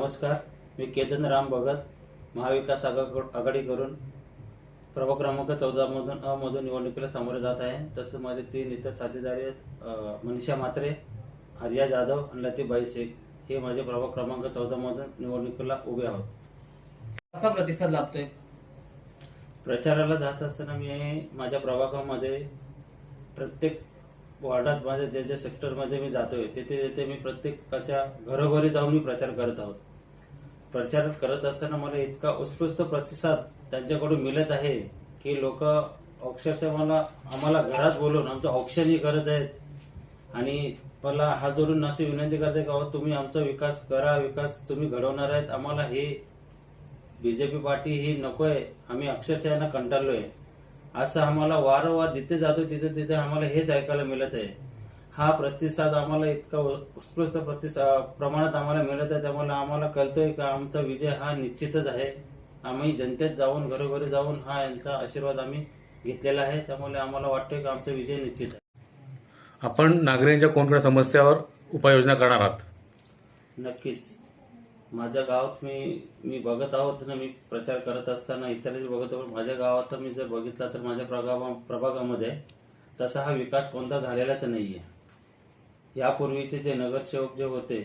नमस्कार, मी केतन राम भगत, महाविकास आघाडीकडून प्रभाग क्रमांक 14 मधून मधून निवडणुकीला सामोरे जात आहे. तसंच माझे 3 इतर साथीदार आहेत, मनीषा म्हात्रे, आर्या जाधव आणि लतीफबाई शेख. हे माझे प्रभाग क्रमांक 14 मधून निवडणुकीला उभे आहोत. कसा प्रतिसाद लाभतोय? प्रचाराला जात असताना मी माझ्या प्रभागामध्ये प्रत्येक वार्डात माझ्या जे सेक्टरमध्ये मी जातोय तिथे मी प्रत्येकाच्या घरोघरी जाऊन मी प्रचार करत आहोत. प्रचार करत असताना मला इतका उत्स्फूर्त प्रतिसाद त्यांच्याकडून मिळत आहे की लोक अक्षरशः आम्हाला घरात बोलून आमचं औक्षणही करत आहेत आणि मला हात जोडून अशी विनंती करते की तुम्ही आमचा विकास करा, विकास तुम्ही घडवणार आहेत. आम्हाला हे बीजेपी पार्टी ही नकोय, आम्ही अक्षरशः यांना कंटाळलोय, असं आम्हाला वारंवार जिथे जातो तिथे आम्हाला हेच ऐकायला मिळत आहे. हा प्रतिसाद आम्हाला इतका उत्स्फूर्त प्रमाणात आम्हाला मिळत आहे, त्यामुळे आम्हाला कळतोय की आमचा विजय हा निश्चितच आहे. आम्ही जनतेत जाऊन घरोघरी जाऊन हा यांचा आशीर्वाद आम्ही घेतलेला आहे, त्यामुळे आम्हाला वाटतोय की आमचा विजय निश्चित आहे. आपण नागरिकांच्या कोणत्या समस्यावर उपाययोजना करणार आहात? नक्कीच माझ्या गावात मी बघत आहोत ना, मी प्रचार करत असताना इतरही बघत आहोत. माझ्या गावात मी जर बघितला तर माझ्या प्रभागामध्ये तसा हा विकास कोणता झालेलाच नाहीये. यापूर्वीचे जे नगरसेवक जे होते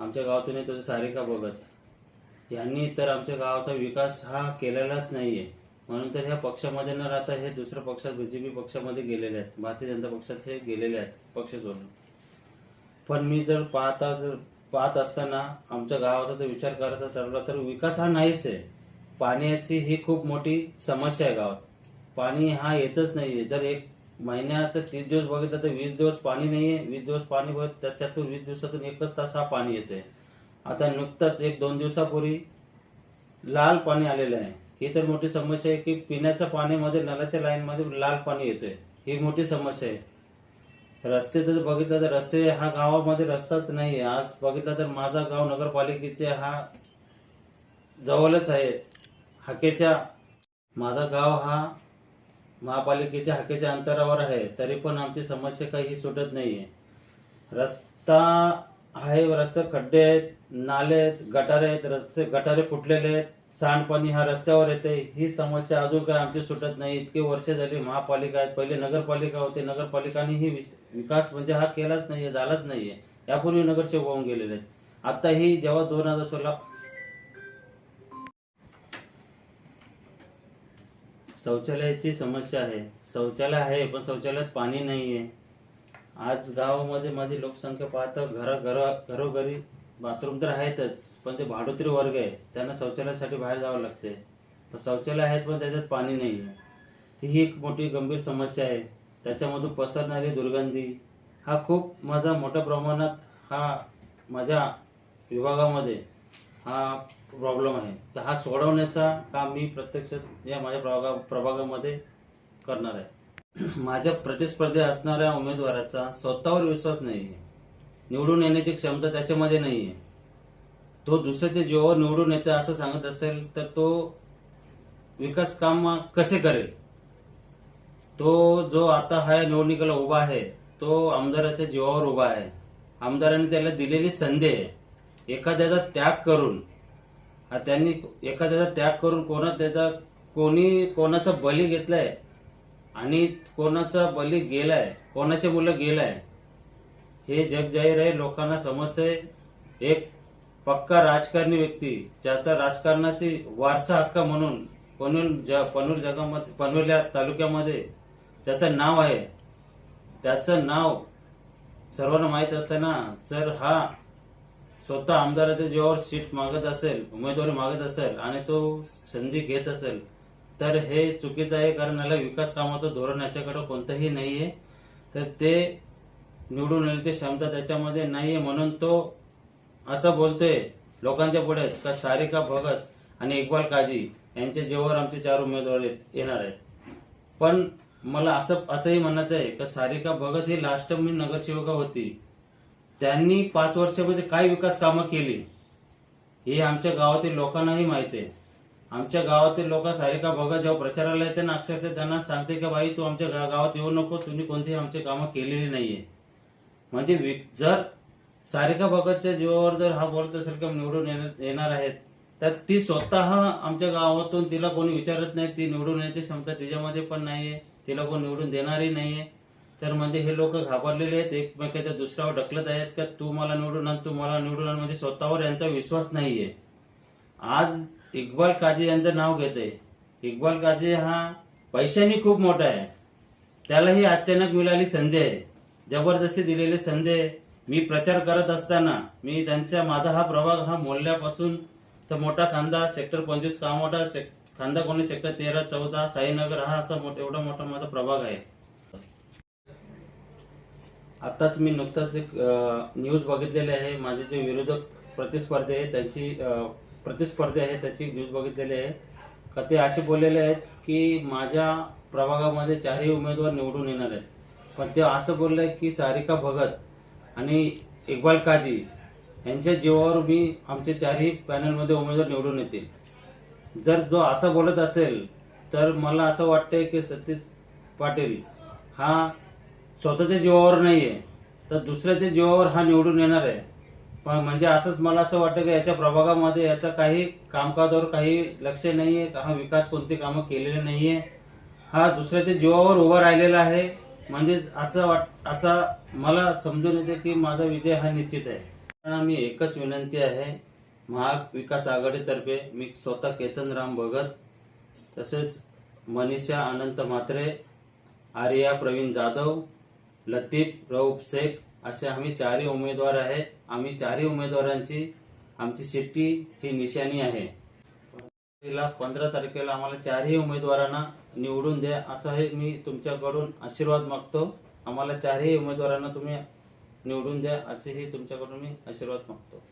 आमच्या गावातून येत होते, सारिका भगत यांनी तर आमच्या गावाचा विकास हा केलेलाच नाहीये. म्हणून तर ह्या पक्षामध्ये न राहता हे दुसऱ्या पक्षात बीजेपी पक्षामध्ये गेलेले आहेत, भारतीय जनता पक्षात हे गेलेले आहेत पक्ष सोडून. पण मी जर पाहत असताना आमच्या गावाचा जर विचार करायचा ठरला तर विकास हा नाहीच आहे. पाण्याची ही खूप मोठी समस्या आहे गावात. पाणी हा येतच नाहीये. जर एक महिन्याचं 30 दिवस बघितलं तर 20 दिवस पाणी नाहीये. 20 दिवस पाणी बघत त्याच्यातून 20 दिवसातून 1 तास हा पाणी येतोय. आता नुकतंच 1-2 दिवसापूर्वी लाल पाणी आलेलं आहे. ही तर मोठी समस्या आहे की पिण्याच्या पाण्यामध्ये नळाच्या लाईनमध्ये लाल पाणी येतोय, ही मोठी समस्या आहे. रस्ते जर बघितलं तर रस्ते हा गावामध्ये रस्ताच नाहीये. आज बघितलं तर माझा गाव नगरपालिकेचे हा जवळच आहे, हाकेच्या. माझा गाव हा महापालिकेच्या हाकेच्या अंतरावर आहे, तरी पण आमची समस्या काही सुटत नाहीये. रस्ता आहे, रस्ते खड्डे आहेत, नाले आहेत, गटारे आहेत, गटारे फुटलेले आहेत, सांडपाणी हा रस्त्यावर येते. ही समस्या अजून काय आमची सुटत नाही. इतके वर्ष झाली महापालिका आहेत, पहिले नगरपालिका होते, नगरपालिकांनी ही विकास म्हणजे हा केलाच नाहीये, झालाच नाहीये. यापूर्वी नगरसेवक होऊन गेलेले आहेत. आता ही जेव्हा 2016 शौचालयाची समस्या आहे. शौचालय आहे पण शौचालयात पाणी नाहीये. आज गावामध्ये माझी लोकसंख्या पाहता घरोघरी बाथरूम तर आहेतच, पण ते भाडोत्री वर्ग आहे, त्यांना शौचालयासाठी बाहेर जावं लागते. तर शौचालय आहेत पण त्याच्यात पाणी नाहीये. ही एक मोठी गंभीर समस्या आहे. त्याच्यामधून पसरणारी दुर्गंधी हा खूप मोठ्या प्रमाणात हा माझ्या विभागामध्ये हा प्रॉब्लेम आहे. तर हा सोडवण्याचा काम मी प्रत्यक्षात या माझ्या प्रभागामध्ये करणार आहे. माझ्या प्रतिस्पर्धी असणाऱ्या उमेदवाराचा स्वतःवर विश्वास नाहीये. निवडून येण्याची क्षमता त्याच्यामध्ये नाहीये. तो दुसऱ्याच्या जीवावर निवडून येते असं सांगत असेल तर तो विकास काम कसे करेल? तो जो आता हा निवडणुकीला उभा आहे तो आमदाराच्या जीवावर उभा आहे. आमदारांनी त्याला दिलेली संधी आहे. एखाद्याचा त्याग करून कोणी कोणाचा बली घेतलाय आणि कोणाचा बली गेलाय, कोणाचे मुलं गेलाय हे जग जाहीर आहे. लोकांना समजतंय. एक पक्का राजकारणी व्यक्ती ज्याचा राजकारणाशी वारसा हक्क म्हणून पनवेल या तालुक्यामध्ये त्याचं नाव आहे, त्याचं नाव सर्वांना माहीत असताना जर हा स्वतः आमदाराच्या जीवावर सीट मागत असेल, उमेदवारी मागत असेल आणि तो संधी घेत असेल तर हे चुकीचं आहे. कारण याला विकास कामाचं धोरण याच्याकडे कोणतंही नाहीये. तर ते निवडून येण्याची क्षमता त्याच्यामध्ये नाहीये, म्हणून तो असं बोलतोय लोकांच्या पुढे का सारिका भगत आणि इक्बाल काजी यांच्या जीवावर आमचे 4 उमेदवार येणार आहेत. पण मला असंही म्हणायचं आहे का सारिका भगत ही लास्ट टाइम नगरसेविका होती, त्यांनी 5 वर्षामध्ये काय विकास कामं केली हे आमच्या गावातील लोकांनाही माहिती आहे. आमच्या गावातील लोक सारिका भगत जेव्हा प्रचाराला येते ना, अक्षरशः त्यांना सांगते की बाई तू आमच्या गावात येऊ नको, तुम्ही कोणतीही आमची कामं केलेली नाहीये. म्हणजे जर सारिका भगतच्या जीवावर जर हा बोलत असेल की निवडून येणार आहेत, तर ती स्वतः आमच्या गावातून तिला कोणी विचारत नाही, ती निवडून येण्याची क्षमता तिच्यामध्ये पण नाहीये, तिला कोण निवडून देणारही नाहीये. तर म्हणजे हे लोक घाबरलेले आहेत, एकमेकाच्या दुसऱ्यावर ढकलत आहेत का तू मला निवडून आण, तू मला निवडून आण, म्हणजे स्वतःवर यांचा विश्वास नाहीये. आज इक्बाल काझी यांचं नाव घेते. इक्बाल काझी हा पैशाने खूप मोठा आहे, त्यालाही अचानक मिळाली संधी आहे, जबरदस्ती दिलेली संधी आहे. मी प्रचार करत असताना मी माझा हा प्रभाग हा मोल्ल्यापासून तर मोठा खांदा सेक्टर 25 कामोठा खांदा कोणी सेक्टर 13, 14 साईनगर हा असा एवढा मोठा माझा प्रभाग आहे. आताच मी नुकताच एक न्यूज बघितलेली आहे. माझे जे विरोधक प्रतिस्पर्धी आहे त्याची न्यूज बघितलेली आहे का ते असे बोललेले आहेत की माझ्या प्रभागामध्ये 4ही उमेदवार निवडून येणार आहेत. पण ते असं बोललंय की सारिका भगत आणि इक्बाल काझी यांच्या जीवावर मी आमचे 4ही पॅनलमध्ये उमेदवार निवडून येतील. जर जो असं बोलत असेल तर मला असं वाटतंय की सतीश पाटील हा स्वतःच्या जीवावर नाहीये, तर दुसऱ्याच्या जीवावर हा निवडून येणार आहे. पण म्हणजे असंच मला असं वाटतं की याच्या प्रभागामध्ये याचा काही कामकाजावर काही लक्ष नाहीये, हा विकास कोणती कामं केलेली नाहीये, हा दुसऱ्याच्या जीवावर उभा राहिलेला आहे. म्हणजे असं मला समजून येते की माझा विजय हा निश्चित आहे. मी एकच विनंती आहे, महाविकास आघाडीतर्फे मी स्वतः केतन राम भगत, तसेच मनीषा अनंत म्हात्रे, आर्या प्रवीण जाधव, लतीफ रऊफ शेख असे आम्ही 4ही उमेदवार आहेत. आम्ही 4ही उमेदवारांची आमची शिट्टी ही निशाणी आहे. 15 तारखेला आम्हाला 4ही उमेदवारांना निवडून द्या असं हे मी तुमच्याकडून आशीर्वाद मागतो. आम्हाला 4ही उमेदवारांना तुम्ही निवडून द्या असेही तुमच्याकडून मी आशीर्वाद मागतो.